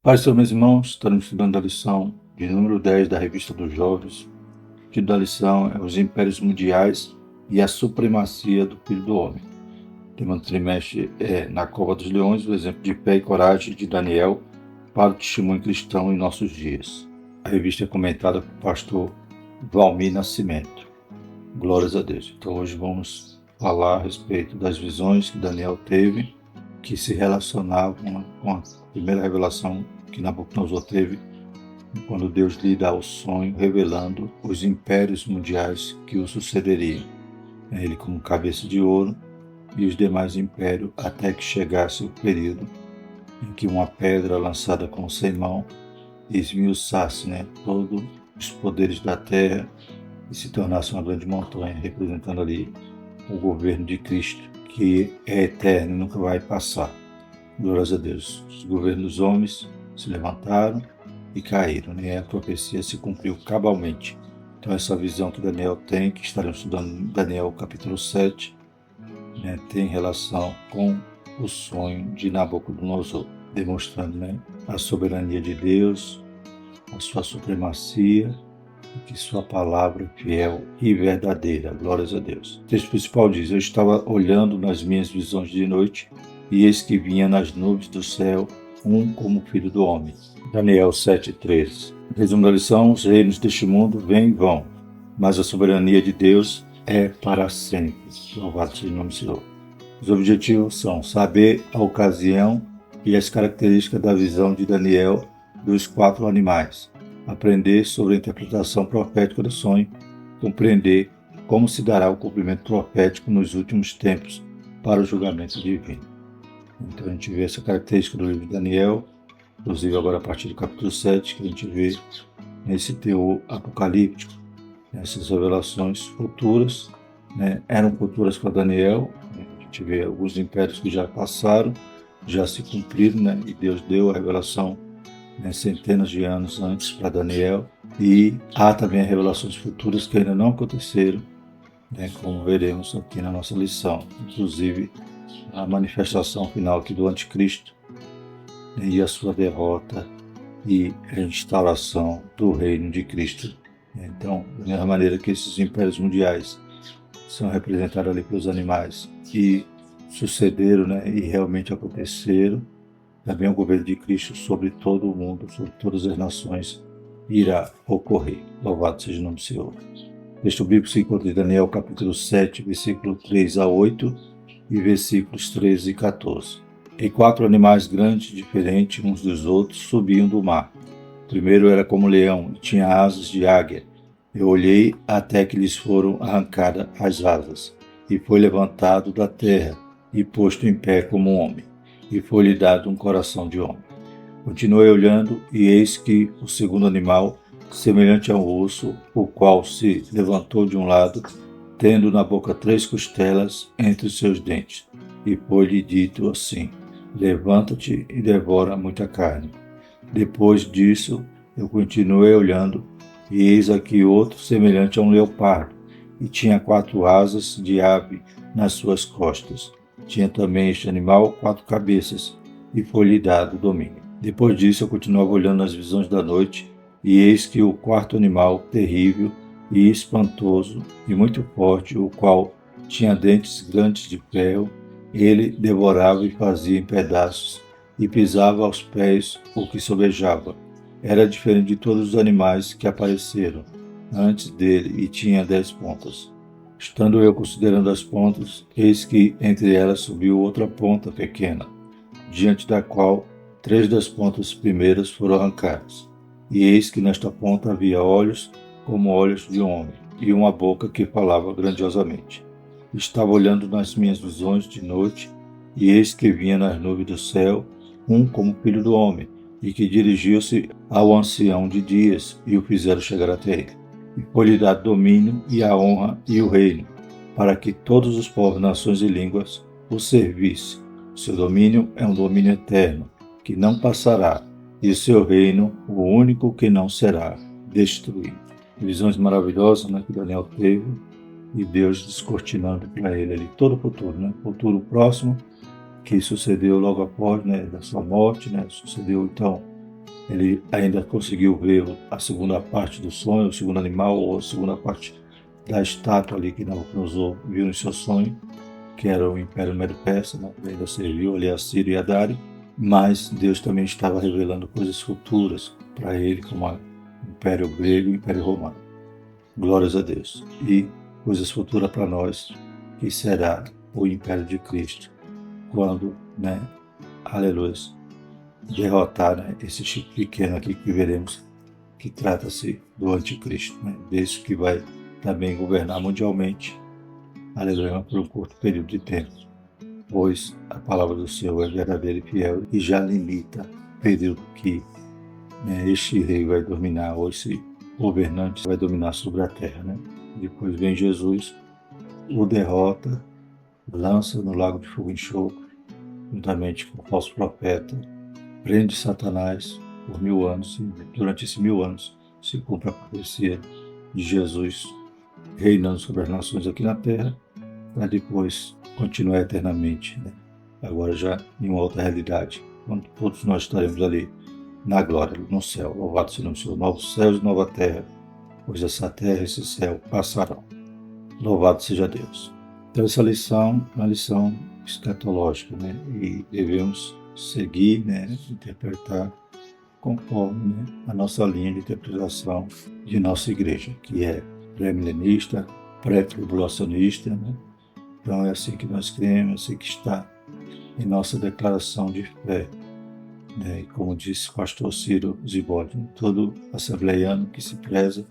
Paz, seus meus irmãos, estaremos estudando a lição de número 10 da Revista dos Jovens. O título da lição é Os Impérios Mundiais e a Supremacia do Filho do Homem. O tema do trimestre é Na Cova dos Leões, o exemplo de fé e coragem de Daniel para o testemunho cristão em nossos dias. A revista é comentada por pastor Valmir Nascimento. Glórias a Deus. Então hoje vamos falar a respeito das visões que Daniel teve, que se relacionavam com a primeira revelação que Nabucodonosor teve, quando Deus lhe dá o sonho, revelando os impérios mundiais que o sucederiam. Ele como cabeça de ouro e os demais impérios, até que chegasse o período em que uma pedra lançada com 100 mãos esmiuçasse todos os poderes da terra e se tornasse uma grande montanha, representando ali o governo de Cristo, que é eterno e nunca vai passar. Glórias a Deus. Os governos dos homens se levantaram e caíram, A profecia se cumpriu cabalmente. Então essa visão que Daniel tem, que estaremos estudando em Daniel capítulo 7, tem relação com o sonho de Nabucodonosor, demonstrando a soberania de Deus, a sua supremacia, e que sua palavra é fiel e verdadeira. Glórias a Deus. O texto principal diz: Eu estava olhando nas minhas visões de noite, e eis que vinha nas nuvens do céu um como filho do homem. Daniel 7,13. Resumo da lição: os reinos deste mundo vêm e vão, mas a soberania de Deus é para sempre. Louvado seja o nome do Senhor. Os objetivos são saber a ocasião e as características da visão de Daniel dos 4 animais, aprender sobre a interpretação profética do sonho, compreender como se dará o cumprimento profético nos últimos tempos para o julgamento divino. Então a gente vê essa característica do livro de Daniel, inclusive agora a partir do capítulo 7, que a gente vê nesse teor apocalíptico, essas revelações futuras, eram futuras para Daniel. A gente vê alguns impérios que já passaram, já se cumpriram, e Deus deu a revelação centenas de anos antes para Daniel, e há também revelações futuras que ainda não aconteceram, como veremos aqui na nossa lição, inclusive a manifestação final aqui do anticristo, e a sua derrota e a instauração do reino de Cristo. Então, da mesma maneira que esses impérios mundiais são representados ali pelos animais que sucederam, e realmente aconteceram, também o governo de Cristo sobre todo o mundo, sobre todas as nações, irá ocorrer. Louvado seja o nome do Senhor. O texto bíblico se encontra em Daniel capítulo 7, versículo 3 a 8 e versículos 13 e 14. E 4 animais grandes, diferentes uns dos outros, subiam do mar. O primeiro era como leão e tinha asas de águia. Eu olhei até que lhes foram arrancadas as asas, e foi levantado da terra e posto em pé como um homem, e foi-lhe dado um coração de homem. Continuei olhando, e eis que o segundo animal, semelhante a um urso, o qual se levantou de um lado, tendo na boca 3 costelas entre os seus dentes, e foi-lhe dito assim: Levanta-te e devora muita carne. Depois disso, eu continuei olhando, e eis aqui outro semelhante a um leopardo, e tinha 4 asas de ave nas suas costas. Tinha também este animal 4 cabeças, e foi-lhe dado domínio. Depois disso eu continuava olhando nas visões da noite, e eis que o 4º animal, terrível e espantoso, e muito forte, o qual tinha dentes grandes de ferro, ele devorava e fazia em pedaços, e pisava aos pés o que sobejava. Era diferente de todos os animais que apareceram antes dele, e tinha 10 pontas. Estando eu considerando as pontas, eis que entre elas subiu outra ponta pequena, diante da qual 3 das pontas primeiras foram arrancadas. E eis que nesta ponta havia olhos como olhos de homem, e uma boca que falava grandiosamente. Estava olhando nas minhas visões de noite, e eis que vinha nas nuvens do céu um como filho do homem, e que dirigiu-se ao ancião de dias, e o fizeram chegar até ele. E foi-lhe dado domínio e a honra e o reino, para que todos os povos, nações e línguas o servissem. O seu domínio é um domínio eterno, que não passará, e o seu reino, o único que não será destruído. Visões maravilhosas que Daniel teve, e Deus descortinando para ele ali todo o futuro, futuro próximo, que sucedeu logo após da sua morte, sucedeu então Ele ainda conseguiu ver a segunda parte do sonho, o segundo animal, ou a segunda parte da estátua ali que Nabucodonosor viu em seu sonho, que era o Império Medo-Persa, né? Ele ainda serviu ali a Sírio e a Dário, mas Deus também estava revelando coisas futuras para ele, como o Império Grego e o Império Romano. Glórias a Deus. E coisas futuras para nós, que será o Império de Cristo, quando, né, aleluia, derrotar, né, esse chip pequeno aqui que veremos, que trata-se do anticristo, né, desse que vai também governar mundialmente, aleluia, por um curto período de tempo, pois a palavra do Senhor é verdadeira e fiel e já limita o período que, né, este rei vai dominar, ou esse governante vai dominar sobre a terra, né. Depois vem Jesus, o derrota, lança no lago de fogo e enxofre, juntamente com o falso profeta, prende Satanás por 1000 anos, e durante esses 1000 anos se cumpre a profecia de Jesus reinando sobre as nações aqui na terra, para depois continuar eternamente, né? Agora já em uma outra realidade, quando todos nós estaremos ali na glória, no céu. Louvado seja o Senhor, novos céus e nova terra, pois essa terra e esse céu passarão. Louvado seja Deus. Então essa lição é uma lição escatológica, né? E devemos seguir, né? Interpretar conforme, né, a nossa linha de interpretação de nossa igreja, que é pré-milenista, pré-tribulacionista, né? Então é assim que nós cremos, assim que está em nossa declaração de fé, né? E como disse o pastor Ciro Zibodi, todo assembleiano que se preza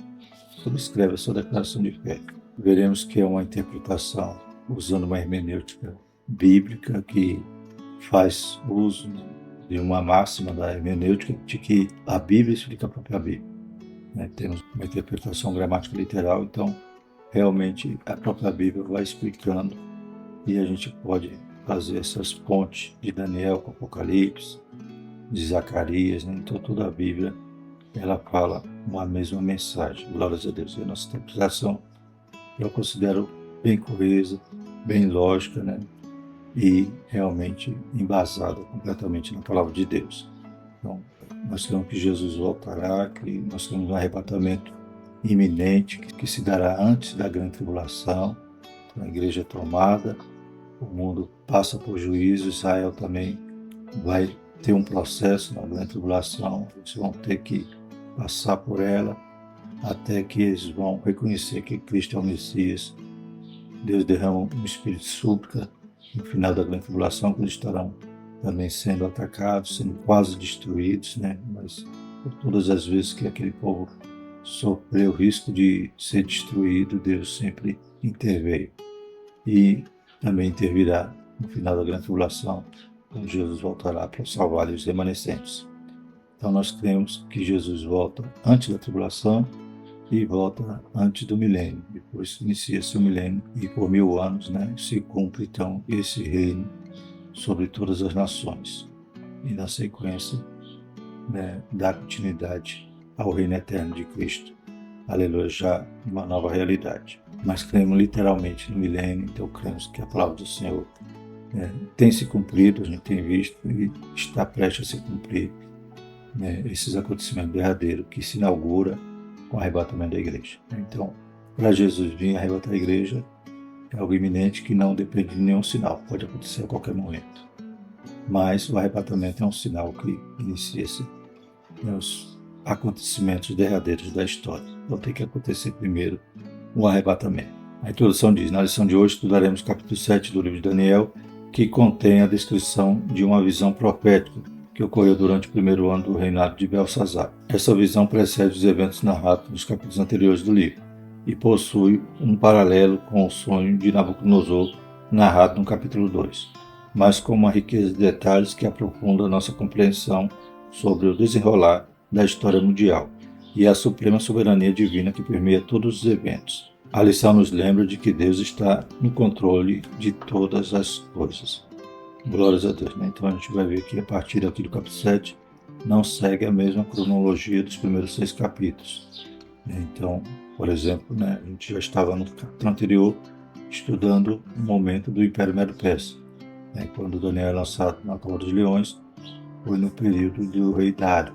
subscreve a sua declaração de fé. Veremos que é uma interpretação usando uma hermenêutica bíblica que faz uso de uma máxima da hermenêutica de que a Bíblia explica a própria Bíblia, né? Temos uma interpretação gramática literal, então realmente a própria Bíblia vai explicando e a gente pode fazer essas pontes de Daniel com Apocalipse, de Zacarias, né? Então toda a Bíblia ela fala uma mesma mensagem. Glórias a Deus. E a nossa interpretação eu considero bem coesa, bem lógica, né? E realmente embasada completamente na palavra de Deus. Então, nós cremos que Jesus voltará, que nós temos um arrebatamento iminente, que se dará antes da grande tribulação. Então, a igreja é tomada, o mundo passa por juízo, Israel também vai ter um processo na grande tribulação, eles vão ter que passar por ela, até que eles vão reconhecer que Cristo é o Messias. Deus derrama um espírito de súplica no final da grande tribulação, que eles estarão também sendo atacados, sendo quase destruídos, né? Mas por todas as vezes que aquele povo sofreu o risco de ser destruído, Deus sempre interveio. E também intervirá no final da grande tribulação, quando Jesus voltará para salvar os remanescentes. Então nós cremos que Jesus volta antes da tribulação e volta antes do milênio. Depois inicia-se o milênio e por 1000 anos, né, se cumpre então esse reino sobre todas as nações. E na sequência, né, dá continuidade ao reino eterno de Cristo. Aleluia, já uma nova realidade. Mas cremos literalmente no milênio, então cremos que a palavra do Senhor tem se cumprido, a gente tem visto e está prestes a se cumprir, né, esses acontecimentos derradeiros que se inaugura com o arrebatamento da igreja. Então, para Jesus vir arrebatar a igreja, é algo iminente que não depende de nenhum sinal, pode acontecer a qualquer momento. Mas o arrebatamento é um sinal que inicia-se nos acontecimentos derradeiros da história. Então tem que acontecer primeiro o arrebatamento. A introdução diz: na lição de hoje estudaremos o capítulo 7 do livro de Daniel, que contém a descrição de uma visão profética que ocorreu durante o primeiro ano do reinado de Belsazar. Essa visão precede os eventos narrados nos capítulos anteriores do livro e possui um paralelo com o sonho de Nabucodonosor narrado no capítulo 2, mas com uma riqueza de detalhes que aprofunda nossa compreensão sobre o desenrolar da história mundial e a suprema soberania divina que permeia todos os eventos. A lição nos lembra de que Deus está no controle de todas as coisas. Glórias a Deus, né? Então a gente vai ver que a partir daqui do capítulo 7 não segue a mesma cronologia dos primeiros 6 capítulos. Então, por exemplo, né, a gente já estava no capítulo anterior estudando o momento do Império Medo-Persa. Quando Daniel é lançado na Cova dos Leões, foi no período do rei Dário.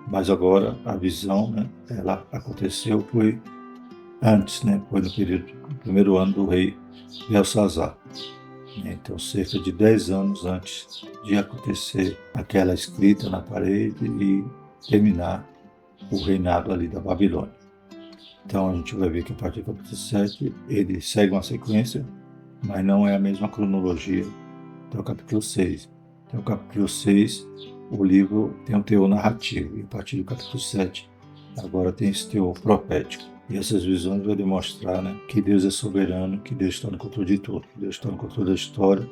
Mas agora a visão, né, ela aconteceu, foi antes, né, foi no período do primeiro ano do rei Belsazar. Então, cerca de 10 anos antes de acontecer aquela escrita na parede e terminar o reinado ali da Babilônia. Então, a gente vai ver que a partir do capítulo 7, ele segue uma sequência, mas não é a mesma cronologia do capítulo 6. Então, o capítulo 6, o livro tem um teor narrativo, e a partir do capítulo 7, agora tem esse teor profético. E essas visões vão demonstrar, né, que Deus é soberano, que Deus está no controle de tudo, que Deus está no controle da história,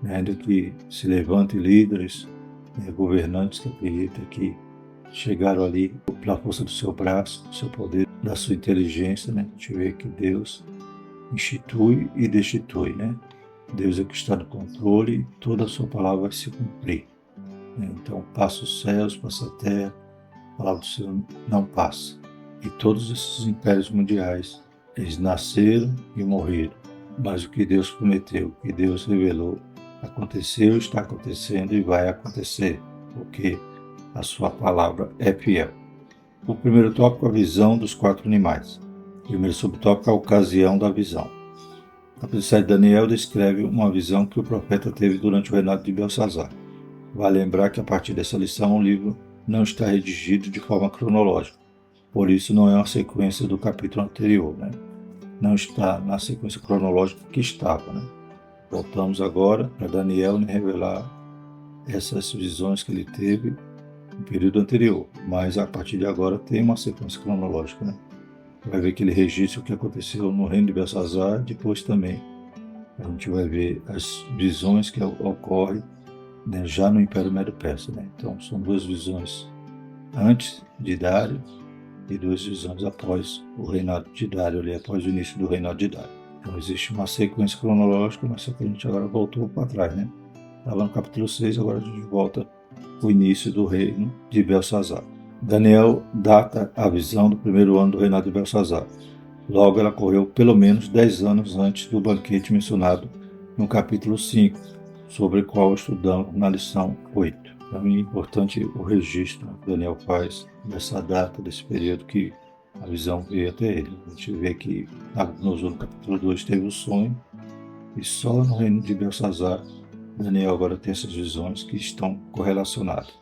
né, ainda que se levantem líderes, né, governantes que acreditam que chegaram ali pela força do seu braço, do seu poder, da sua inteligência, né? A gente vê que Deus institui e destitui, né? Deus é que está no controle e toda a sua palavra vai se cumprir, né? Então, passa os céus, passa a terra, a palavra do Senhor não passa. E todos esses impérios mundiais, eles nasceram e morreram. Mas o que Deus prometeu, o que Deus revelou, aconteceu, está acontecendo e vai acontecer, porque a sua palavra é fiel. O primeiro tópico é a visão dos 4 animais. O primeiro subtópico é a ocasião da visão. A profecia de Daniel descreve uma visão que o profeta teve durante o reinado de Belsazar. Vale lembrar que a partir dessa lição o livro não está redigido de forma cronológica, por isso não é uma sequência do capítulo anterior, né? Não está na sequência cronológica que estava, né? Voltamos agora para Daniel revelar essas visões que ele teve no período anterior, mas a partir de agora tem uma sequência cronológica, né? Vai ver que ele registra o que aconteceu no reino de Belsazar, depois também a gente vai ver as visões que ocorrem, né, já no Império Médio-Persa, né? Então são 2 visões antes de Dário e 2 visões após o reinado de Dário, ali após o início do reinado de Dário. Então existe uma sequência cronológica, mas só que a gente agora voltou para trás, né? Estava no capítulo 6, agora a gente volta o início do reino de Belsazar. Daniel data a visão do primeiro ano do reinado de Belsazar. Logo, ela ocorreu pelo menos 10 anos antes do banquete mencionado no capítulo 5, sobre o qual estudamos na lição 8. Para mim é importante o registro que Daniel faz dessa data, desse período que a visão veio até ele. A gente vê que no capítulo 2 teve o sonho, e só no reino de Belsazar Daniel agora tem essas visões que estão correlacionadas.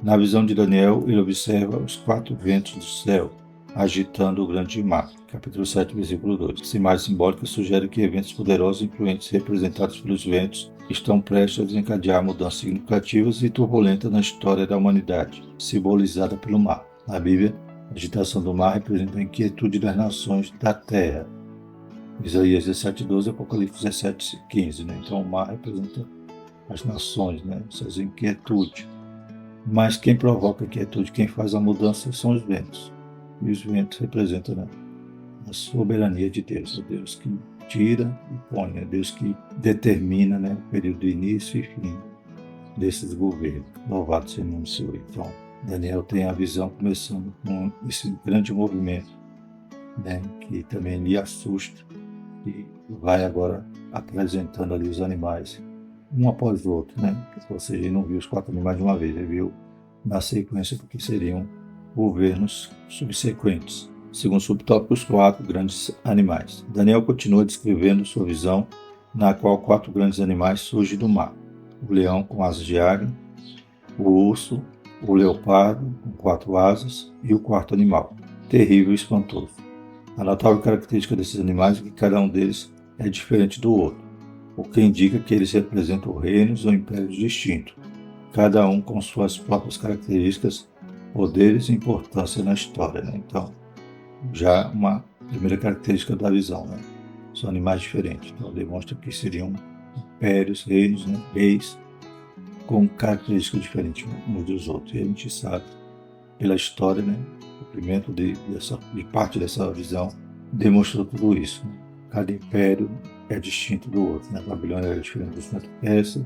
Na visão de Daniel, ele observa os 4 ventos do céu agitando o grande mar. Capítulo 7, versículo 2. Essa imagem simbólica sugere que eventos poderosos e influentes representados pelos ventos estão prestes a desencadear mudanças significativas e turbulentas na história da humanidade, simbolizada pelo mar. Na Bíblia, a agitação do mar representa a inquietude das nações da terra. Isaías 17:12, Apocalipse 17:15, né? Então o mar representa as nações, né? Essas inquietudes. Mas quem provoca a inquietude, quem faz a mudança são os ventos. E os ventos representam, né, a soberania de Deus. É Deus que tira e põe, é Deus que determina, né, o período de início e fim desses governos. Louvado seja o nome do Senhor. Então, Daniel tem a visão começando com esse grande movimento, né, que também lhe assusta, e vai agora apresentando ali os animais, um após o outro, né? Ou seja, ele não viu os 4 animais de uma vez, ele viu na sequência, porque seriam governos subsequentes. Segundo subtópico, os 4 grandes animais. Daniel continua descrevendo sua visão, na qual 4 grandes animais surgem do mar: o leão com asas de águia, o urso, o leopardo com 4 asas e o 4º animal, terrível e espantoso. A notável característica desses animais é que cada um deles é diferente do outro, o que indica que eles representam reinos ou impérios distintos, cada um com suas próprias características, poderes e importância na história, né? Então, já uma primeira característica da visão, né? São animais diferentes, então demonstra que seriam impérios, reinos, né? Reis, com características diferentes uns dos outros. E a gente sabe, pela história, né? O cumprimento de parte dessa visão demonstrou tudo isso, né? Cada império é distinto do outro, né? A Babilônia era diferente do Império Persa,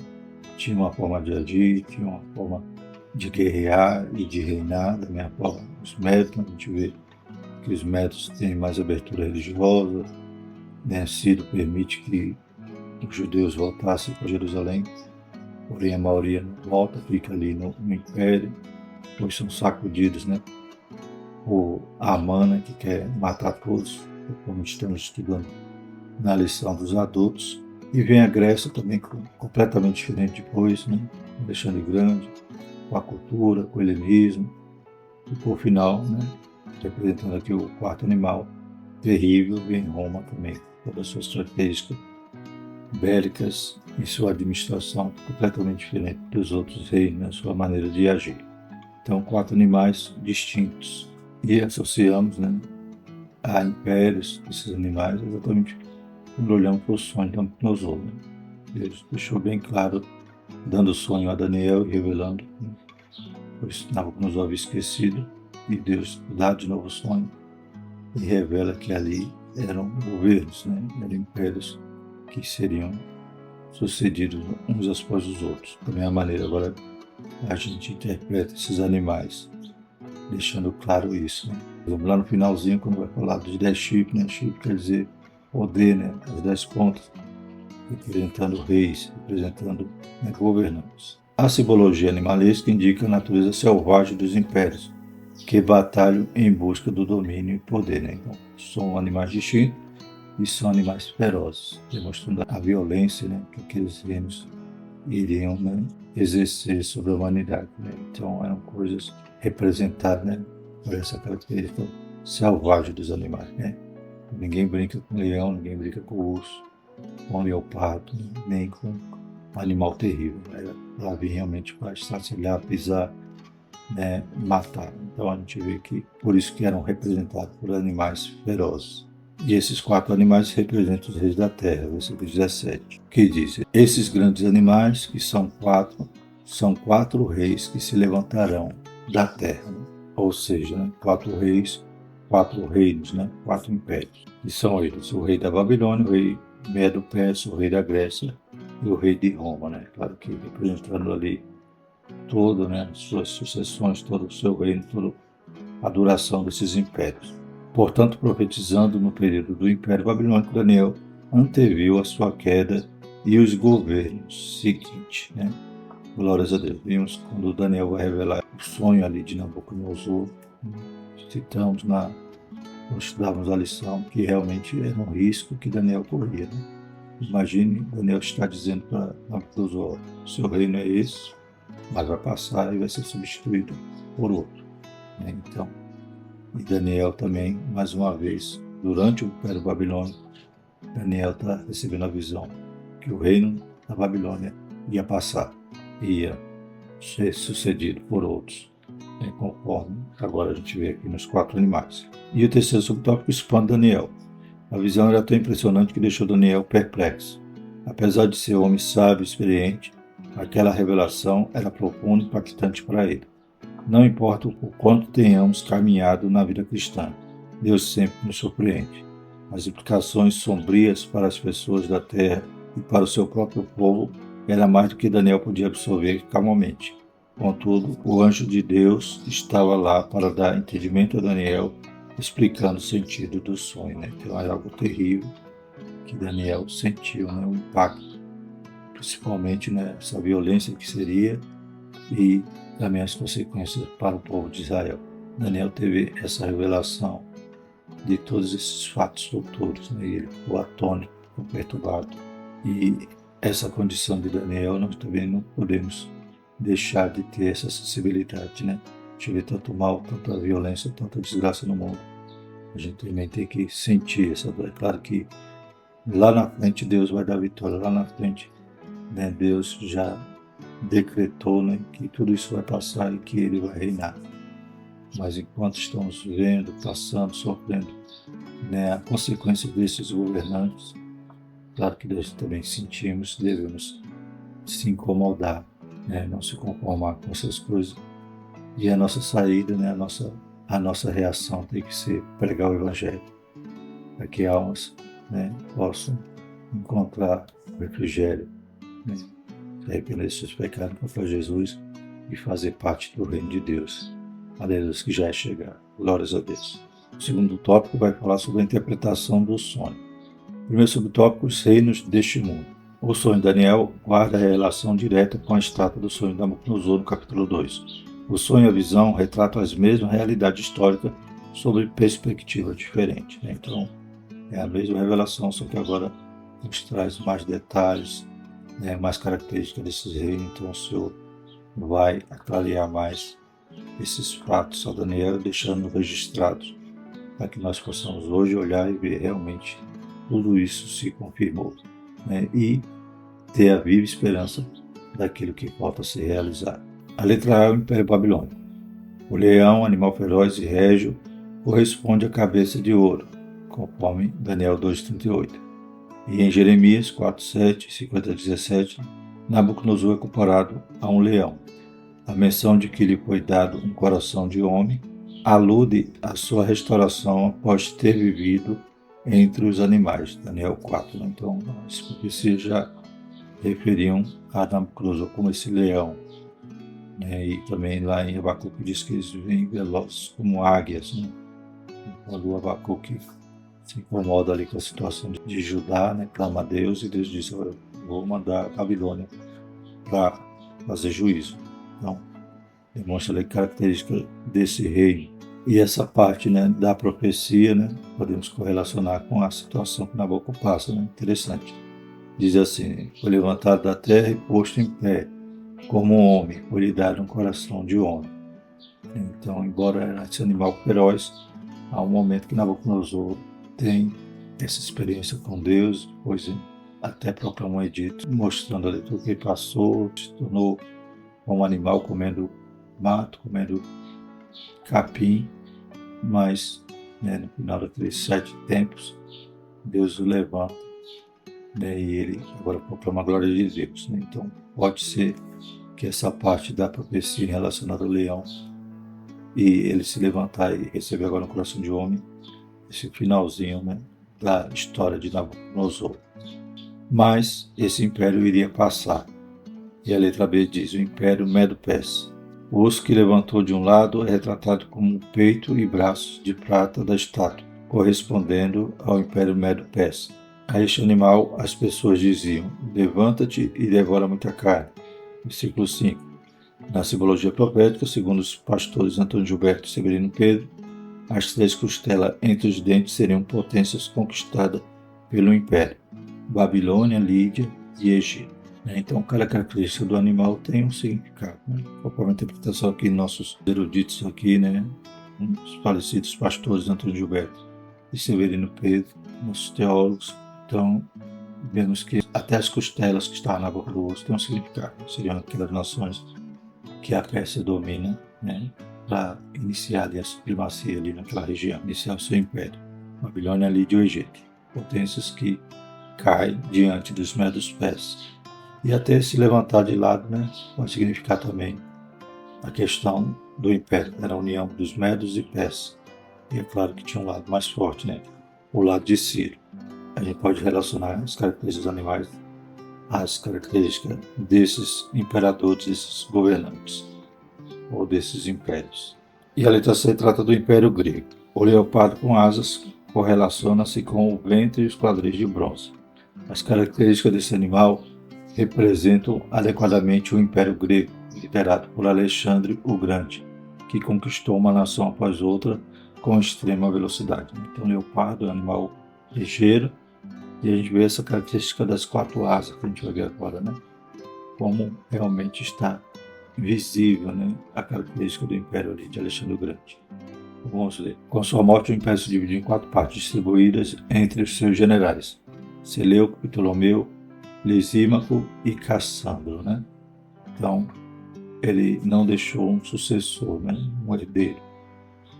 tinha uma forma de agir, tinha uma forma de guerrear e de reinar, da mesma forma os métodos. A gente vê que os métodos têm mais abertura religiosa, né? Ciro permite que os judeus voltassem para Jerusalém, porém a maioria não volta, fica ali no império. pois são sacudidos, né, por Amã, né, que quer matar todos, como estamos estudando na lição dos adultos. E vem a Grécia também completamente diferente depois, né, Alexandre Grande, com a cultura, com o helenismo, e por final, né, representando aqui o quarto animal terrível, vem Roma também, todas as suas características bélicas e sua administração completamente diferente dos outros reinos, na sua maneira de agir. Então, 4 animais distintos. E associamos, né, a impérios desses animais exatamente quando olhamos para o sonho de Nabucodonosor. Né? Deus deixou bem claro, dando o sonho a Daniel e revelando, né, pois Nabucodonosor havia esquecido, e Deus dá de novo o sonho e revela que ali eram governos, né, eram impérios que seriam sucedidos uns após os outros. Também a maneira agora a gente interpreta esses animais, deixando claro isso. Né? Vamos lá no finalzinho, quando vai falar dos 10 chifres, né? Chifre quer dizer poder, né? As 10 pontas, representando reis, representando, né, governantes. A simbologia animalesca indica a natureza selvagem dos impérios, que batalham em busca do domínio e poder. Né? Então, são animais distintos e são animais ferozes, demonstrando a violência, né, que aqueles reinos iriam, né, exercer sobre a humanidade. Né? Então eram coisas representadas, né, por essa característica selvagem dos animais. Né? Ninguém brinca com leão, ninguém brinca com urso, com leopardo, nem com um animal terrível. Né? Ela vinha realmente para estraçalhar, pisar, né, matar. Então a gente vê que por isso que eram representados por animais ferozes. E esses 4 animais representam os reis da terra, versículo 17, que diz: esses grandes animais, que são 4 reis que se levantarão da terra. Né? Ou seja, né, 4 reis, 4 reinos, né, 4 impérios. E são eles: o rei da Babilônia, o rei Medo-Persa, o rei da Grécia e o rei de Roma. Né? Claro que representando ali todo, né, as suas sucessões, todo o seu reino, toda a duração desses impérios. Portanto, profetizando no período do Império Babilônico, Daniel anteviu a sua queda e os governos seguintes. Né? Glórias a Deus. Vimos quando Daniel vai revelar o sonho ali de Nabucodonosor. Citamos quando estudávamos a lição que realmente era um risco que Daniel corria. Né? Imagine, Daniel está dizendo para Nabucodonosor: seu reino é esse, mas vai passar e vai ser substituído por outro. Né? Então, e Daniel também, mais uma vez, durante o Império Babilônico, Daniel está recebendo a visão que o reino da Babilônia ia passar, ia ser sucedido por outros, né, conforme agora a gente vê aqui nos 4 animais. E o terceiro subtópico expande Daniel. A visão era tão impressionante que deixou Daniel perplexo. Apesar de ser um homem sábio e experiente, aquela revelação era profunda e impactante para ele. Não importa o quanto tenhamos caminhado na vida cristã, Deus sempre nos surpreende. As implicações sombrias para as pessoas da terra e para o seu próprio povo era mais do que Daniel podia absorver calmamente. Contudo, o anjo de Deus estava lá para dar entendimento a Daniel, explicando o sentido do sonho. Né? Então era algo terrível que Daniel sentiu, né? O impacto, principalmente, né, essa violência que seria e também as consequências para o povo de Israel. Daniel teve essa revelação de todos esses fatos futuros, né? Ele ficou atônito, ficou perturbado. E essa condição de Daniel, nós também não podemos deixar de ter essa sensibilidade, né? A gente vê tanto mal, tanta violência, tanta desgraça no mundo. A gente também tem que sentir essa dor. É claro que lá na frente Deus vai dar vitória, lá na frente, né, Deus já decretou, né, que tudo isso vai passar e que ele vai reinar. Mas enquanto estamos vendo, passando, sofrendo, né, a consequência desses governantes, claro que nós também sentimos, devemos se incomodar, né, não se conformar com essas coisas. E a nossa saída, né, a nossa reação tem que ser pregar o Evangelho, para que almas, né, possam encontrar o refrigério, né, arrepender dos seus pecados, confiar Jesus e fazer parte do reino de Deus. Aleluia, que já é chegar. Glórias a Deus. O segundo tópico vai falar sobre a interpretação do sonho. O primeiro subtópico, os reinos deste mundo. O sonho de Daniel guarda a relação direta com a estátua do sonho de Nabucodonosor no capítulo 2. O sonho e a visão retratam as mesmas realidades históricas sobre perspectiva diferente, né? Então, é a mesma revelação, só que agora nos traz mais detalhes, né, mais características desses reinos. Então, o Senhor vai clarear mais esses fatos a Daniel, deixando registrados, para que nós possamos hoje olhar e ver realmente tudo isso se confirmou, né, e ter a viva esperança daquilo que falta ser realizado. A letra A é o Império Babilônico. O leão, animal feroz e régio, corresponde à cabeça de ouro, conforme Daniel 2,38. E em Jeremias 4,7 e 50,17, Nabucodonosor é comparado a um leão. A menção de que lhe foi dado um coração de homem alude à sua restauração após ter vivido entre os animais. Daniel 4. Então, as profecias já referiam a Nabucodonosor como esse leão, né? E também lá em Abacuque diz que eles vêm velozes como águias, né? Quando o Abacuque se incomoda ali com a situação de Judá, né? Clama a Deus e Deus diz: eu vou mandar a Babilônia para fazer juízo. Então, demonstra a característica desse reino. E essa parte, né, da profecia, né, podemos correlacionar com a situação que Nabucodonosor passa, né? Interessante. Diz assim: foi levantado da terra e posto em pé, como um homem, foi lhe dado um coração de homem. Então, embora era esse animal feroz, há um momento que Nabucodonosor tem essa experiência com Deus, pois até proclamou um edito, mostrando ali tudo que ele passou, se tornou um animal comendo mato, comendo capim, mas, né, no final daqueles 7 tempos, Deus o levanta, né, e ele agora proclama a glória de Deus, né? Então, pode ser que essa parte da profecia relacionada ao leão e ele se levantar e receber agora um coração de homem, esse finalzinho, né, da história de Nabucodonosor. Mas esse império iria passar. E a letra B diz: o império Medo-Persa. O osso que levantou de um lado é retratado como o peito e braços de prata da estátua, correspondendo ao império Medo-Persa. A este animal as pessoas diziam: levanta-te e devora muita carne. Versículo 5. Na simbologia profética, segundo os pastores Antônio Gilberto e Severino Pedro, as 3 costelas entre os dentes seriam potências conquistadas pelo Império: Babilônia, Lídia e Egito. Então, cada característica do animal tem um significado, né? Conforme a interpretação aqui, nossos eruditos aqui, né? Os falecidos pastores Antônio Gilberto e Severino Pedro, nossos teólogos. Então, vemos que até as costelas que estavam na boca do osso têm um significado. Seriam aquelas nações que a Pérsia domina, né? Para iniciar ali a supremacia ali naquela região, iniciar o seu império. Babilônia, Lídia e o Egito. Potências que caem diante dos medos persas. E até se levantar de lado, né, pode significar também a questão do império, da união dos medos e persas. E é claro que tinha um lado mais forte, né, o lado de Ciro. A gente pode relacionar as características dos animais às características desses imperadores, desses governantes, ou desses impérios. E a letra C trata do Império Grego. O leopardo com asas correlaciona-se com o ventre e os quadris de bronze. As características desse animal representam adequadamente o Império Grego, liderado por Alexandre o Grande, que conquistou uma nação após outra com extrema velocidade. Então, o leopardo é um animal ligeiro, e a gente vê essa característica das 4 asas que a gente vai ver agora, né? Como realmente está visível, né, a característica do Império ali de Alexandre o Grande. Vamos ler. Com sua morte, o Império se dividiu em 4 partes, distribuídas entre os seus generais: Seleuco, Ptolomeu, Lisímaco e Cassandro, né? Então, ele não deixou um sucessor, né, um herdeiro,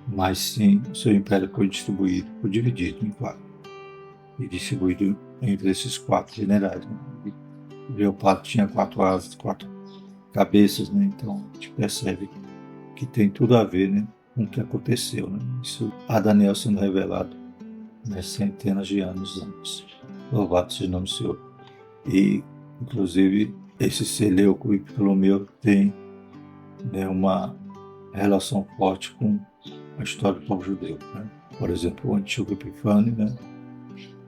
mas sim o seu império foi distribuído, foi dividido em 4 e distribuído entre esses 4 generais, né? O leopardo tinha 4 asas, 4 cabeças, né? Então, a gente percebe que tem tudo a ver, né, com o que aconteceu, né? Isso a Daniel sendo revelado, né, centenas de anos antes. Louvado seja o nome do Senhor. E, inclusive, esse Seleuco e Ptolomeu têm, né, uma relação forte com a história do povo judeu, né? Por exemplo, o Antíoco Epifânio, né,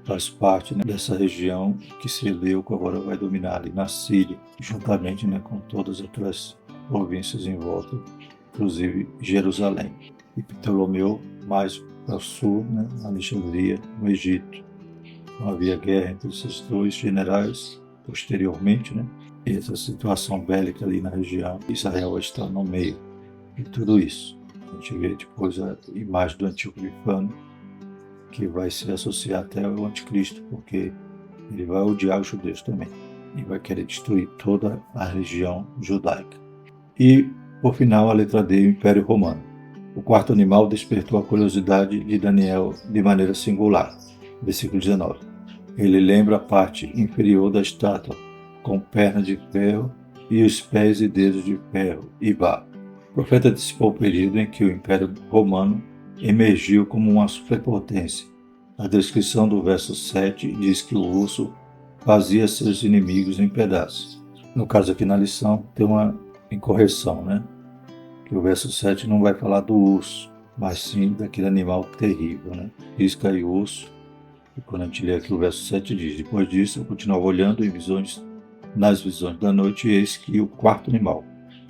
faz parte, né, dessa região que Seleuco agora vai dominar ali na Síria, juntamente, né, com todas aquelas províncias em volta inclusive Jerusalém. E Ptolomeu mais para o sul, né, Alexandria, no Egito. Não havia guerra entre esses dois generais posteriormente, né? E essa situação bélica ali na região, Israel está no meio de tudo isso. A gente vê depois a imagem do Antíoco Epifânio, que vai se associar até ao anticristo, porque ele vai odiar os judeus também e vai querer destruir toda a região judaica. E, por final, a letra D, o Império Romano. O quarto animal despertou a curiosidade de Daniel de maneira singular. Versículo 19. Ele lembra a parte inferior da estátua, com pernas de ferro e os pés e dedos de ferro e barro. O profeta antecipou o período em que o Império Romano emergiu como uma superpotência. A descrição do verso 7 diz que o urso fazia seus inimigos em pedaços. No caso aqui na lição tem uma incorreção, né? Que o verso 7 não vai falar do urso, mas sim daquele animal terrível, né? Isca e urso. E quando a gente lê aqui o verso 7 diz: depois disso eu continuava olhando nas visões da noite, e eis que o quarto animal,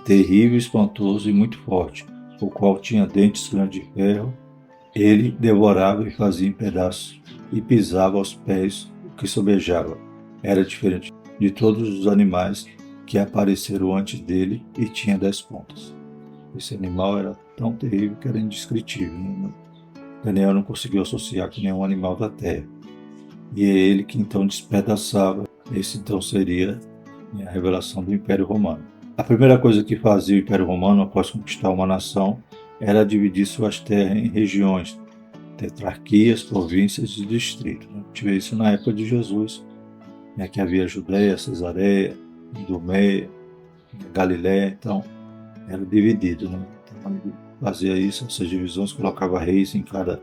terrível, espantoso e muito forte, o qual tinha dentes grandes de ferro, ele devorava e fazia em pedaços e pisava aos pés o que sobejava. Era diferente de todos os animais que apareceram antes dele e tinha 10 pontas. Esse animal era tão terrível que era indescritível, né? Daniel não conseguiu associar com nenhum animal da terra. E é ele que então despedaçava. Esse então seria a revelação do Império Romano. A primeira coisa que fazia o Império Romano após conquistar uma nação era dividir suas terras em regiões, tetrarquias, províncias e distritos. A gente vê isso na época de Jesus, né, que havia Judéia, Cesareia, Idumeia, Galiléia, então era dividido, né? Então, ele fazia isso, essas divisões, colocava reis em cada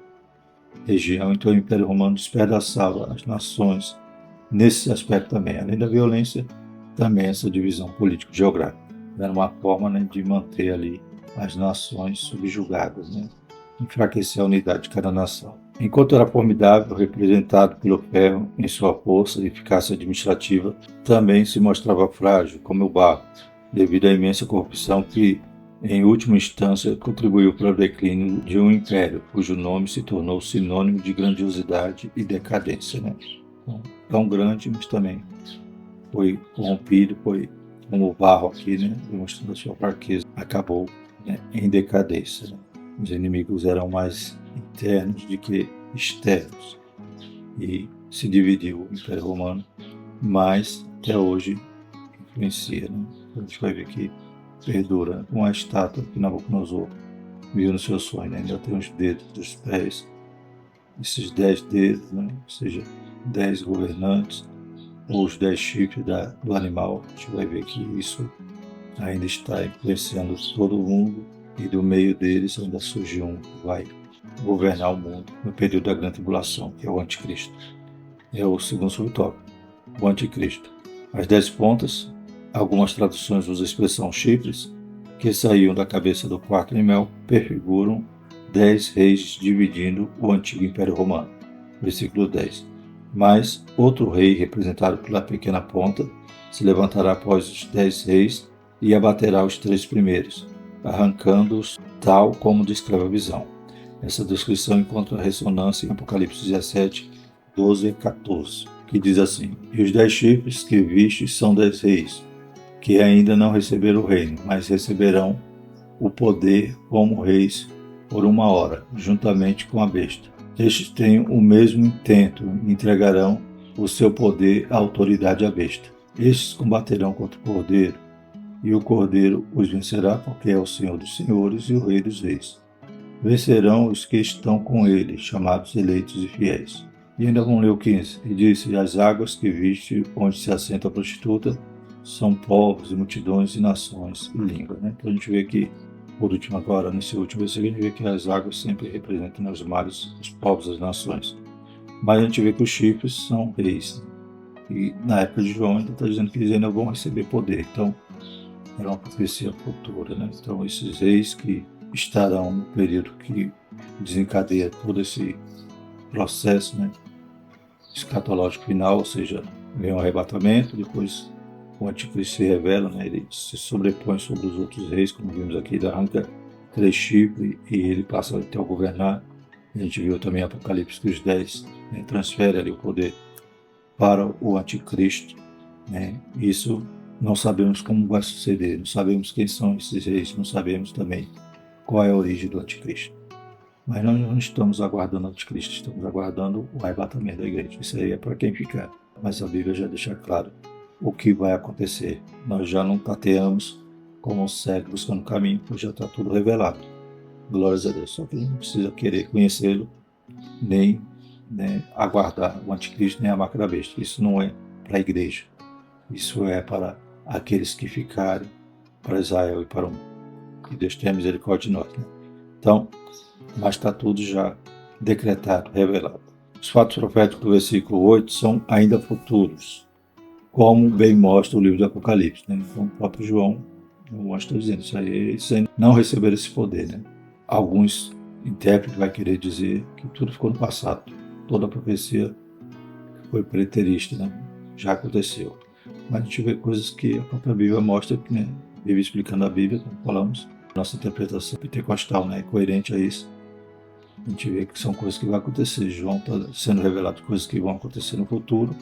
região, então o Império Romano despedaçava as nações nesse aspecto também, além da violência, também essa divisão político-geográfica. Era uma forma, né, de manter ali as nações subjugadas, né? Enfraquecer a unidade de cada nação. Enquanto era formidável, representado pelo ferro em sua força e eficácia administrativa, também se mostrava frágil, como o barro, devido à imensa corrupção que, em última instância, contribuiu para o declínio de um império, cujo nome se tornou sinônimo de grandiosidade e decadência, né? Então, tão grande, mas também foi corrompido, foi como o barro aqui, né? Demonstrando a sua fraqueza, acabou, né, em decadência, né? Os inimigos eram mais internos do que externos e se dividiu o Império Romano, mas até hoje influencia, né? A gente vai ver que perdura uma estátua que Nabucodonosor viu no seu sonho, né? Ainda tem os dedos dos pés, esses 10 dedos, né? Ou seja, 10 governantes, ou os 10 chifres do animal. A gente vai ver que isso ainda está influenciando todo mundo, e do meio deles ainda surge um que vai governar o mundo no período da grande tribulação, que é o anticristo. É o segundo subtópico, o anticristo. As 10 pontas, algumas traduções usam a expressão chifres, que saíam da cabeça do quarto animal, prefiguram 10 reis dividindo o antigo Império Romano. Versículo 10. Mas outro rei, representado pela pequena ponta, se levantará após os 10 reis e abaterá os 3 primeiros, arrancando-os tal como descreve a visão. Essa descrição encontra ressonância em Apocalipse 17, 12 e 14, que diz assim: E os 10 chifres que vistes são 10 reis, que ainda não receberam o reino, mas receberão o poder como reis por 1 hora, juntamente com a besta. Estes têm o mesmo intento, entregarão o seu poder à autoridade à besta. Estes combaterão contra o Cordeiro, e o Cordeiro os vencerá, porque é o Senhor dos senhores e o Rei dos reis. Vencerão os que estão com ele, chamados eleitos e fiéis. E ainda vamos ler o 15. E disse: As águas que viste, onde se assenta a prostituta, são povos e multidões e nações e línguas. Né? Então a gente vê que, por último agora, nesse último versículo, a gente vê que as águas sempre representam os mares, os povos, as nações. Mas a gente vê que os chifres são reis. Né? E na época de João ainda está dizendo que eles ainda vão receber poder. Então, era uma profecia futura, né? Então, esses reis que estarão no período que desencadeia todo esse processo, né, escatológico final, ou seja, vem um arrebatamento, depois o anticristo se revela, né? Ele se sobrepõe sobre os outros reis, como vimos aqui, ele arranca 3 chifres e ele passa então a governar. A gente viu também em Apocalipse que os 10, né, transfere ali o poder para o anticristo, né? Isso não sabemos como vai suceder, não sabemos quem são esses reis, não sabemos também qual é a origem do anticristo. Mas nós não estamos aguardando o anticristo, estamos aguardando o arrebatamento da igreja. Isso aí é para quem ficar. Mas a Bíblia já deixa claro o que vai acontecer. Nós já não tateamos como um cego buscando caminho, pois já está tudo revelado. Glórias a Deus. Só que a gente não precisa querer conhecê-lo, nem, né, aguardar o anticristo, nem a marca da besta. Isso não é para a igreja. Isso é para aqueles que ficarem, para Israel e para o mundo. Que Deus tenha misericórdia de nós, né? Então, mas está tudo já decretado, revelado. Os fatos proféticos do versículo 8 são ainda futuros, como bem mostra o livro do Apocalipse, né? Então, o próprio João está dizendo isso aí, eles não receberam esse poder, né? Alguns intérpretes vão querer dizer que tudo ficou no passado, toda a profecia foi preterista, né? Já aconteceu. Mas a gente vê coisas que a própria Bíblia mostra, que, né? Bíblia explicando a Bíblia, como falamos, nossa interpretação pentecostal, né, é coerente a isso. A gente vê que são coisas que vão acontecer. João está sendo revelado coisas que vão acontecer no futuro,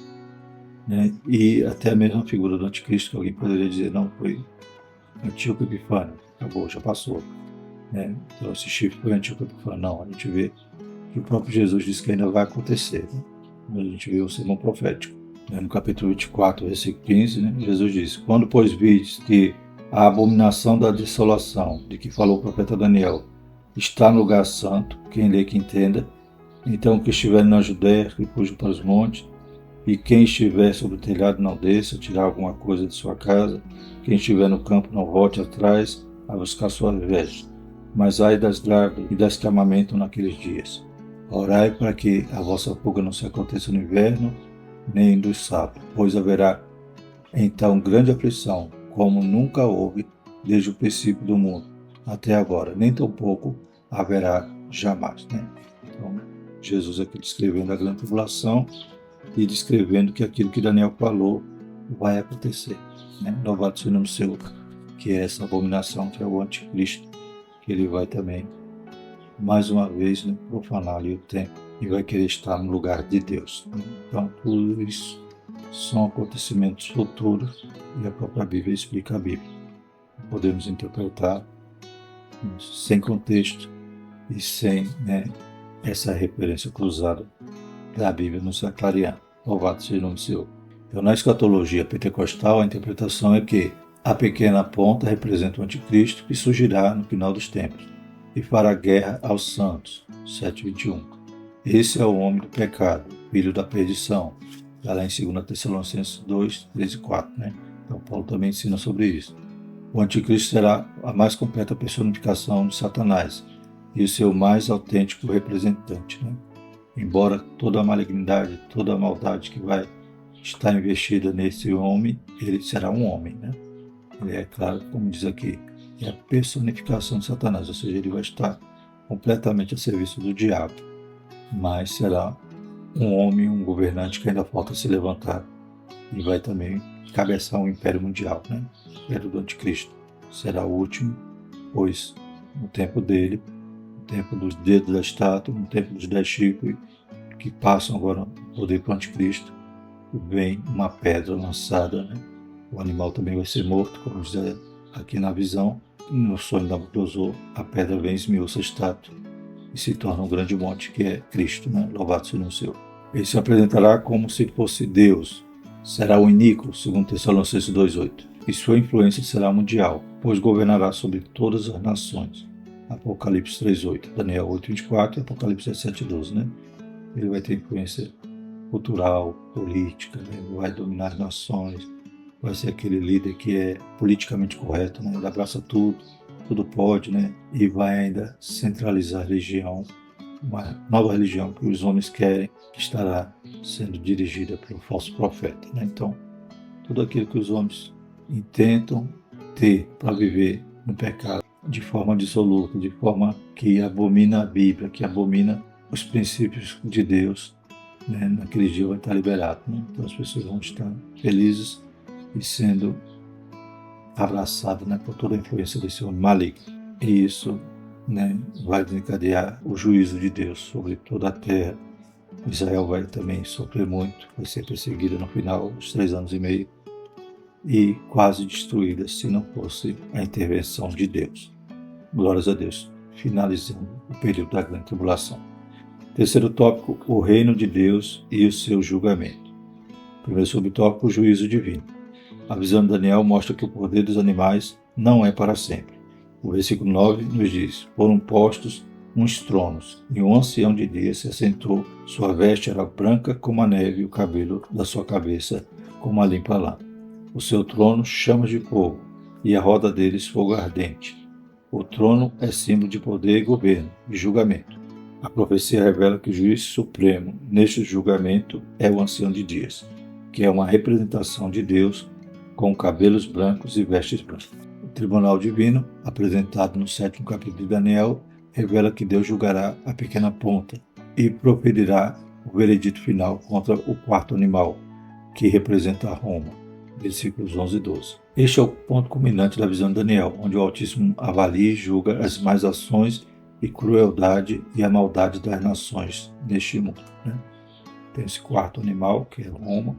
né? E até mesmo a figura do anticristo, que alguém poderia dizer, não, foi Antíoco Epifânio, acabou, já passou, né? Então esse chifre foi Antíoco Epifânio. Não, a gente vê que o próprio Jesus disse que ainda vai acontecer, né? A gente vê o sermão profético, né? No capítulo 24, versículo 15, né? Jesus disse, quando pois vides que a abominação da desolação, de que falou o profeta Daniel, está no lugar santo, quem lê que entenda, então que estiver na Judéia, que fuja para os montes, e quem estiver sobre o telhado não desça, tirar alguma coisa de sua casa, quem estiver no campo não volte atrás a buscar sua veste. Mas ai das grávidas e das que amamentam naqueles dias. Orai para que a vossa fuga não se aconteça no inverno, nem dos sábados, pois haverá então grande aflição, como nunca houve desde o princípio do mundo até agora, nem tampouco haverá jamais, né? Então, Jesus aqui descrevendo a grande tribulação e descrevendo que aquilo que Daniel falou vai acontecer, né? Louvado seja o nome do Senhor, que é essa abominação, que é o anticristo, que ele vai também, mais uma vez, né, profanar ali o templo e vai querer estar no lugar de Deus. Então, tudo isso são acontecimentos futuros e a própria Bíblia explica a Bíblia. Podemos interpretar sem contexto e sem, né, essa referência cruzada da Bíblia nos aclarear. Louvado seja o nome do Senhor. Então, na escatologia pentecostal, a interpretação é que a pequena ponta representa o anticristo que surgirá no final dos tempos e fará guerra aos santos. 7:21. Esse é o homem do pecado, filho da perdição. Está lá em 2 Tessalonicenses 2, 3 e 4. Né? Então, Paulo também ensina sobre isso. O anticristo será a mais completa personificação de Satanás e o seu mais autêntico representante. Né? Embora toda a malignidade, toda a maldade que vai estar investida nesse homem, ele será um homem. Né? Ele é claro, como diz aqui, é a personificação de Satanás, ou seja, ele vai estar completamente a serviço do diabo, mas será um homem, um governante que ainda falta se levantar e vai também cabeçar um império mundial, né? O império do anticristo. Será o último, pois no tempo dele, no tempo dos dedos da estátua, no tempo dos 10 chifres, que passam agora o poder para o anticristo, vem uma pedra lançada, né? O animal também vai ser morto, como diz aqui na visão. No sonho da Nabucodonosor, a pedra vem, esmiuça a estátua e se torna um grande monte que é Cristo, né? Louvado seja o Senhor. Ele se apresentará como se fosse Deus. Será o iníquo, segundo Tessalonicenses 2:8. E sua influência será mundial, pois governará sobre todas as nações. Apocalipse 3:8, Daniel 8:24 e Apocalipse 17:12, né? Ele vai ter influência cultural, política, né? Vai dominar as nações, vai ser aquele líder que é politicamente correto, né? Ele abraça tudo, tudo pode, né? E vai ainda centralizar a religião, uma nova religião que os homens querem, que estará sendo dirigida pelo falso profeta, né? Então, tudo aquilo que os homens intentam ter para viver no pecado, de forma dissoluta, de forma que abomina a Bíblia, que abomina os princípios de Deus, né? Naquele dia vai estar liberado, né? Então as pessoas vão estar felizes e sendo abraçadas, né, por toda a influência desse homem maligno. E isso né, vai desencadear o juízo de Deus sobre toda a terra. Israel vai também sofrer muito, vai ser perseguida no final dos 3 anos e meio e quase destruída se não fosse a intervenção de Deus. Glórias a Deus. Finalizando o período da grande tribulação. Terceiro tópico, o reino de Deus e o seu julgamento. Primeiro subtópico, o juízo divino. A visão de Daniel mostra que o poder dos animais não é para sempre. O versículo 9 nos diz: foram postos uns tronos, e um ancião de dias se assentou, sua veste era branca como a neve, e o cabelo da sua cabeça como a limpa lã. O seu trono chamas de fogo, e a roda deles fogo ardente. O trono é símbolo de poder e governo, e julgamento. A profecia revela que o juiz supremo neste julgamento é o ancião de dias, que é uma representação de Deus com cabelos brancos e vestes brancas. O tribunal divino, apresentado no 7º capítulo de Daniel, revela que Deus julgará a pequena ponta e proferirá o veredito final contra o quarto animal, que representa Roma. Versículos 11 e 12. Este é o ponto culminante da visão de Daniel, onde o Altíssimo avalia e julga as más ações e crueldade e a maldade das nações neste mundo. Né? Tem esse quarto animal, que é Roma,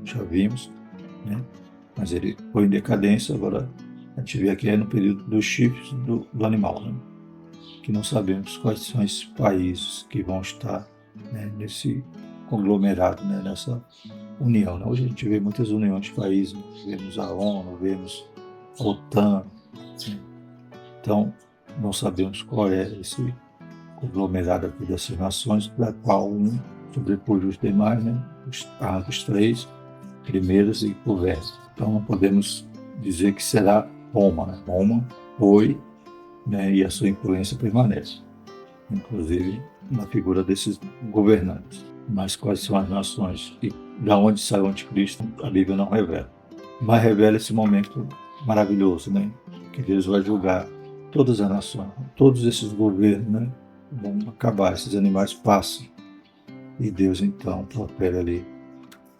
já vimos, né? Mas ele foi em decadência, agora a gente vê aqui no período dos chifres do animal, né? Que não sabemos quais são esses países que vão estar, né, nesse conglomerado, né, nessa união. Né? Hoje a gente vê muitas uniões de países, né? Vemos a ONU, vemos a OTAN, né? Então não sabemos qual é esse conglomerado aqui dessas nações, da qual um sobrepuja os demais, né? Os 3 primeiros e governos. Então não podemos dizer que será Roma. Né? Roma foi, né, e a sua influência permanece, inclusive na figura desses governantes. Mas quais são as nações e da onde sai o anticristo, a Bíblia não revela. Mas revela esse momento maravilhoso, né, que Deus vai julgar todas as nações, todos esses governos, né, vão acabar, esses animais passam. E Deus então profere ali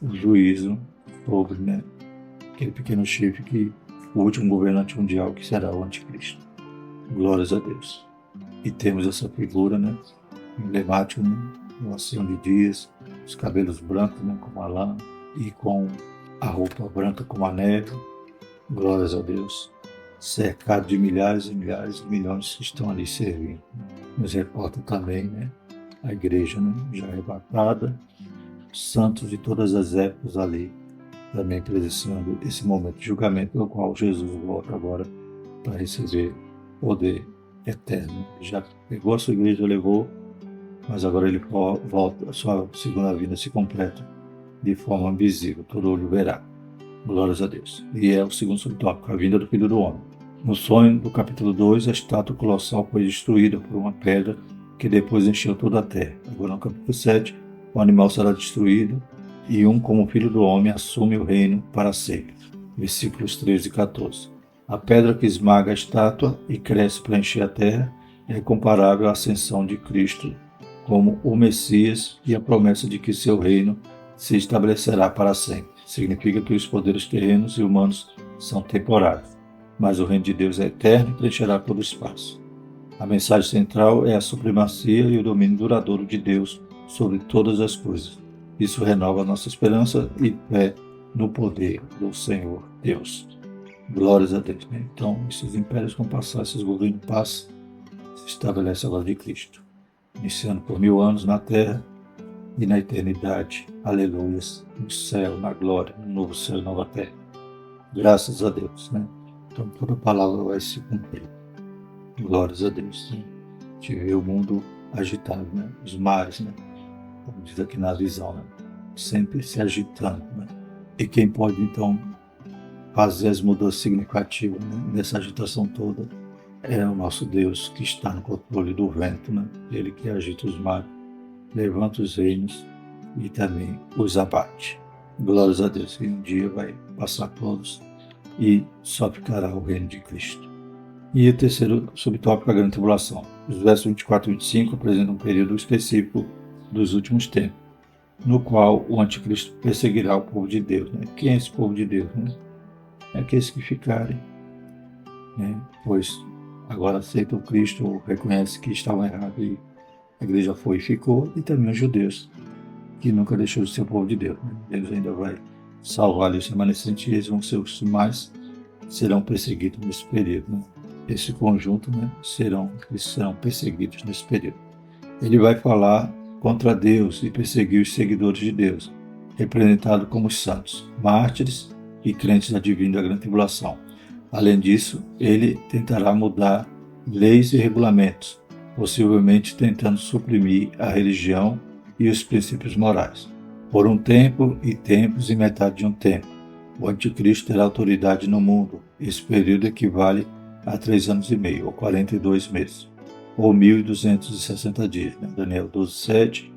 o juízo sobre, né, aquele pequeno chifre que o último governante mundial que será o anticristo. Glórias a Deus. E temos essa figura, né, emblemática, né, o ancião de dias, os cabelos brancos, né, como a lã, e com a roupa branca como a neve. Glórias a Deus. Cercado de milhares e milhares e milhões que estão ali servindo. Nos reporta também, né, a igreja, né, já arrebatada, santos de todas as épocas ali, também presenciando esse momento de julgamento, no qual Jesus volta agora para receber poder eterno. Já pegou a sua igreja, levou, mas agora ele volta, a sua segunda vinda se completa de forma visível, todo olho verá. Glórias a Deus. E é o segundo subtópico, a vinda do Filho do Homem. No sonho do capítulo 2, a estátua colossal foi destruída por uma pedra que depois encheu toda a terra. Agora no capítulo 7, o animal será destruído e como Filho do Homem, assume o reino para sempre. Versículos 13 e 14. A pedra que esmaga a estátua e cresce para encher a terra é comparável à ascensão de Cristo como o Messias e a promessa de que seu reino se estabelecerá para sempre. Significa que os poderes terrenos e humanos são temporários, mas o reino de Deus é eterno e preencherá todo o espaço. A mensagem central é a supremacia e o domínio duradouro de Deus sobre todas as coisas. Isso renova nossa esperança e fé no poder do Senhor Deus. Glórias a Deus. Né? Então, esses impérios vão passar, esses governos passam, se estabelece a glória de Cristo, iniciando por 1000 anos na terra e na eternidade. Aleluias. No céu, na glória, no novo céu e nova terra. Graças a Deus. Né? Então, toda palavra vai se cumprir. Glórias a Deus. Né? A gente vê o mundo agitado, né? Os mares, né? Como diz aqui na visão, né? Sempre se agitando. Né? E quem pode, então, fazer as mudanças significativas, né, nessa agitação toda é o nosso Deus que está no controle do vento, né? Ele que agita os mares, levanta os reinos e também os abate. Glórias a Deus, que um dia vai passar todos e só ficará o reino de Cristo. E o terceiro subtópico, a grande tribulação. Os versos 24 e 25 apresentam um período específico dos últimos tempos, no qual o anticristo perseguirá o povo de Deus. Né? Quem é esse povo de Deus? Né? É aqueles que ficarem, né? Pois agora aceitam Cristo ou reconhecem que estavam errados e a igreja foi e ficou, e também os judeus, que nunca deixou de ser o povo de Deus. Né? Deus ainda vai salvar ali os remanescentes e eles vão ser os que mais serão perseguidos nesse período. Né? Esse conjunto, né, eles serão perseguidos nesse período. Ele vai falar contra Deus e perseguir os seguidores de Deus, representados como os santos, mártires e crentes advindo da grande tribulação. Além disso, ele tentará mudar leis e regulamentos, possivelmente tentando suprimir a religião e os princípios morais. Por um tempo e tempos e metade de um tempo, o anticristo terá autoridade no mundo. Esse período equivale a 3 anos e meio, ou 42 meses, ou 1.260 dias. Né? Daniel 12:7,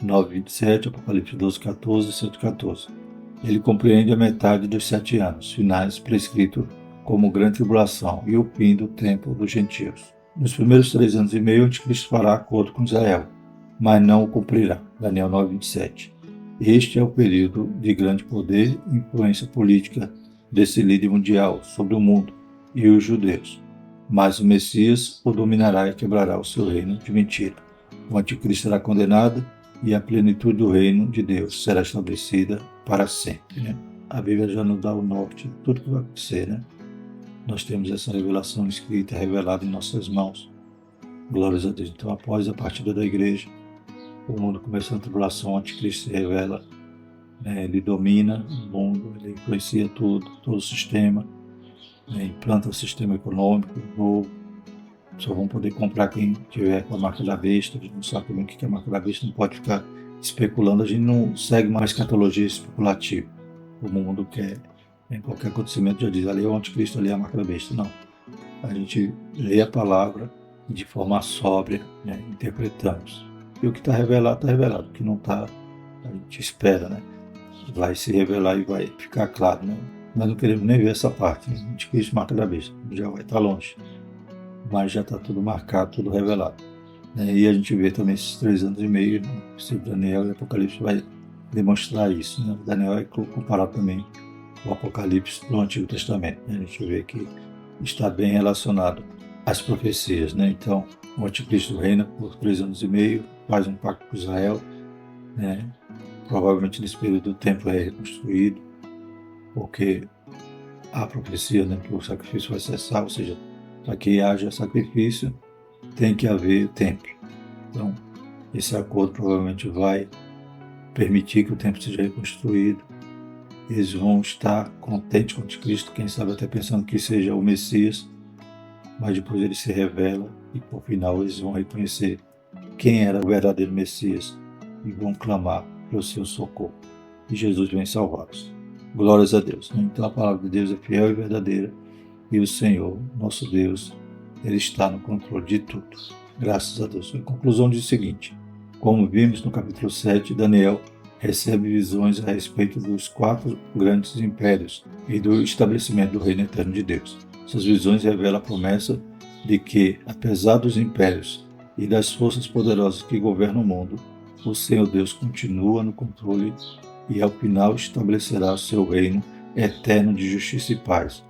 9:27, Apocalipse 12:14 e 114. Ele compreende a metade dos 7 anos finais prescritos como grande tribulação e o fim do tempo dos gentios. Nos primeiros 3 anos e meio, o anticristo fará acordo com Israel, mas não o cumprirá. Daniel 9:27. Este é o período de grande poder e influência política desse líder mundial sobre o mundo e os judeus. Mas o Messias o dominará e quebrará o seu reino de mentira. O anticristo será condenado e a plenitude do reino de Deus será estabelecida para sempre. Né? A Bíblia já nos dá o norte de tudo que vai acontecer. Né? Nós temos essa revelação escrita, revelada em nossas mãos. Glórias a Deus. Então, após a partida da igreja, o mundo começa a tribulação, o anticristo se revela, né? Ele domina o mundo, ele influencia tudo, todo o sistema, né? Implanta o sistema econômico novo. Só vão poder comprar quem tiver com a marca da besta. A gente não sabe também o que é a marca da besta, não pode ficar especulando. A gente não segue uma escatologia especulativa. O mundo quer, em qualquer acontecimento, já diz, ali é o anticristo, ali é a marca da besta. Não. A gente lê a palavra e de forma sóbria, né, interpretamos. E o que está revelado, o que não está, a gente espera, né? Vai se revelar e vai ficar claro, né? Nós não queremos nem ver essa parte, né? Anticristo, marca da besta, já vai estar longe. Mas já está tudo marcado, tudo revelado. Né? E a gente vê também esses 3 anos e meio, né? O Daniel e o Apocalipse vai demonstrar isso. Né? Daniel é comparado também com o Apocalipse do Antigo Testamento. Né? A gente vê que está bem relacionado às profecias. Né? Então, o anticristo reina por 3 anos e meio, faz um pacto com Israel. Né? Provavelmente nesse período o templo é reconstruído, porque a profecia, né, que o sacrifício vai cessar, ou seja, para que haja sacrifício, tem que haver templo. Então, esse acordo provavelmente vai permitir que o templo seja reconstruído. Eles vão estar contentes com o anticristo, quem sabe até pensando que seja o Messias, mas depois ele se revela e, por final, eles vão reconhecer quem era o verdadeiro Messias e vão clamar pelo seu socorro. E Jesus vem salvá-los. Glórias a Deus. Então, a palavra de Deus é fiel e verdadeira. E o Senhor, nosso Deus, Ele está no controle de tudo. Graças a Deus. A conclusão diz o seguinte: como vimos no capítulo 7, Daniel recebe visões a respeito dos 4 grandes impérios e do estabelecimento do reino eterno de Deus. Essas visões revelam a promessa de que, apesar dos impérios e das forças poderosas que governam o mundo, o Senhor Deus continua no controle e, ao final, estabelecerá o seu reino eterno de justiça e paz.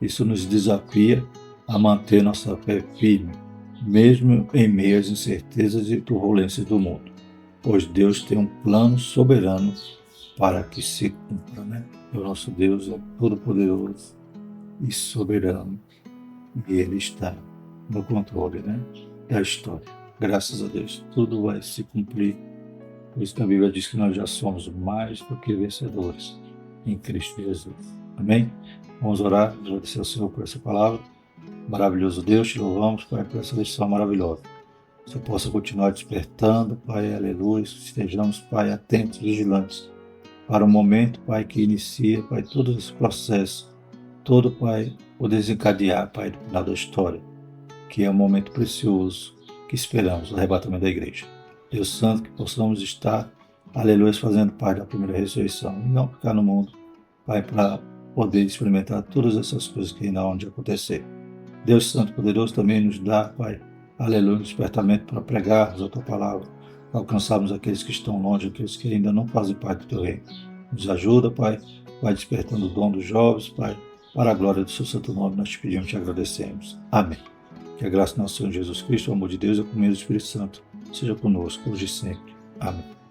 Isso nos desafia a manter nossa fé firme, mesmo em meio às incertezas e turbulências do mundo, pois Deus tem um plano soberano para que se cumpra. Né? O nosso Deus é todo-poderoso e soberano, e Ele está no controle, né, da história. Graças a Deus, tudo vai se cumprir. Por isso que a Bíblia diz que nós já somos mais do que vencedores em Cristo Jesus. Amém? Vamos orar, agradecer ao Senhor por essa palavra. Maravilhoso Deus, te louvamos, Pai, por essa lição maravilhosa. Que você possa continuar despertando, Pai, aleluia. Estejamos, Pai, atentos, vigilantes para o momento, Pai, que inicia, Pai, todo esse processo, todo, Pai, o desencadear, Pai, do final da história, que é um momento precioso que esperamos, o arrebatamento da igreja. Deus Santo, que possamos estar, aleluia, fazendo parte da primeira ressurreição e não ficar no mundo, Pai, para poder experimentar todas essas coisas que ainda hão de acontecer. Deus Santo Poderoso também nos dá, Pai, aleluia, um despertamento para pregarmos a Tua palavra, para alcançarmos aqueles que estão longe, aqueles que ainda não fazem parte do Teu reino. Nos ajuda, Pai, vai despertando o dom dos jovens, Pai, para a glória do Seu santo nome, nós te pedimos e te agradecemos. Amém. Que a graça do nosso Senhor Jesus Cristo, o amor de Deus e a comunhão do Espírito Santo seja conosco hoje e sempre. Amém.